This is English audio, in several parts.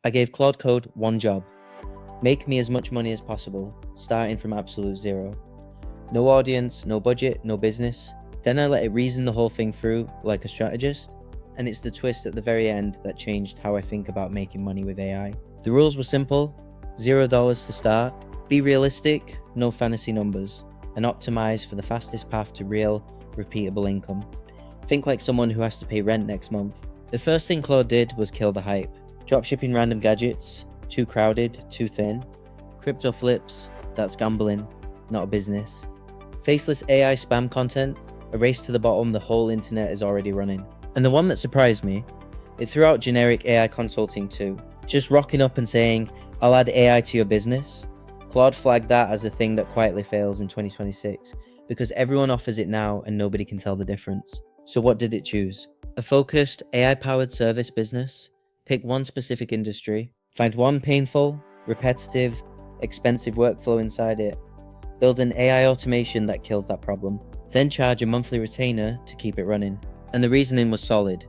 I gave Claude Code one job: make me as much money as possible, starting from absolute zero. No audience, no budget, no business. Then I let it reason the whole thing through like a strategist, and it's the twist at the very end that changed how I think about making money with AI. The rules were simple: $0 to start, be realistic, no fantasy numbers, and optimize for the fastest path to real, repeatable income. Think like someone who has to pay rent next month. The first thing Claude did was kill the hype. Dropshipping random gadgets, too crowded, too thin. Crypto flips, that's gambling, not a business. Faceless AI spam content, a race to the bottom the whole internet is already running. And the one that surprised me, it threw out generic AI consulting too. Just rocking up and saying, I'll add AI to your business. Claude flagged that as a thing that quietly fails in 2026, because everyone offers it now and nobody can tell the difference. So what did it choose? A focused, AI-powered service business. Pick one specific industry, find one painful, repetitive, expensive workflow inside it, build an AI automation that kills that problem, then charge a monthly retainer to keep it running. And the reasoning was solid.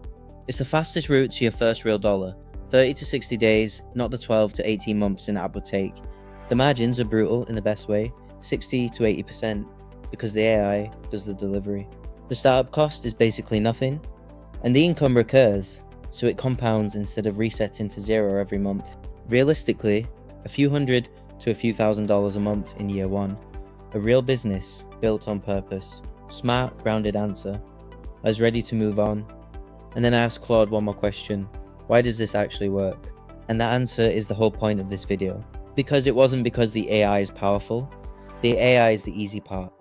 It's the fastest route to your first real dollar, 30 to 60 days, not the 12 to 18 months an app would take. The margins are brutal in the best way, 60 to 80%, because the AI does the delivery. The startup cost is basically nothing, and the income recurs, so it compounds instead of resetting to zero every month. Realistically, a few hundred to a few $1,000s a month in year one. A real business built on purpose. Smart, grounded answer. I was ready to move on. And then I asked Claude one more question. Why does this actually work? And that answer is the whole point of this video. Because it wasn't because the AI is powerful. The AI is the easy part.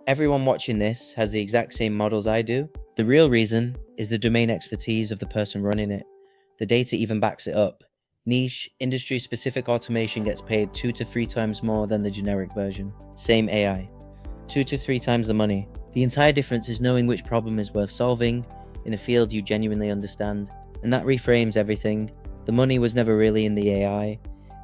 Everyone watching this has the exact same models I do. The real reason is the domain expertise of the person running it. The data even backs it up. Niche, industry-specific automation gets paid 2 to 3 times more than the generic version. Same AI. 2 to 3 times the money. The entire difference is knowing which problem is worth solving in a field you genuinely understand. And that reframes everything. The money was never really in the AI.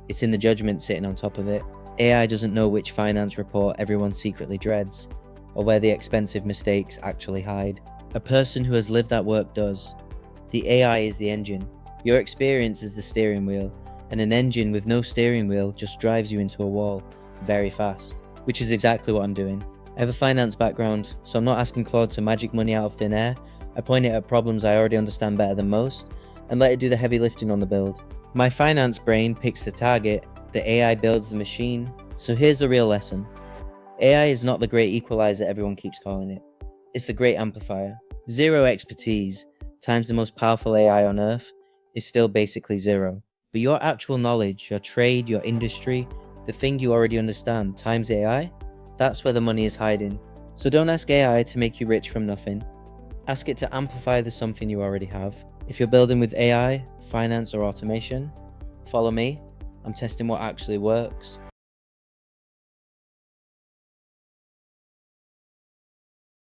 It's in the judgment sitting on top of it. AI doesn't know which finance report everyone secretly dreads, or where the expensive mistakes actually hide. A person who has lived that work does. The AI is the engine. Your experience is the steering wheel, and an engine with no steering wheel just drives you into a wall very fast, which is exactly what I'm doing. I have a finance background, so I'm not asking Claude to magic money out of thin air. I point it at problems I already understand better than most, and let it do the heavy lifting on the build. My finance brain picks the target, the AI builds the machine. So here's the real lesson. AI is not the great equaliser everyone keeps calling it. It's the great amplifier. Zero expertise times the most powerful AI on earth is still basically zero. But your actual knowledge, your trade, your industry, the thing you already understand times AI, that's where the money is hiding. So don't ask AI to make you rich from nothing. Ask it to amplify the something you already have. If you're building with AI, finance, or automation, follow me. I'm testing what actually works.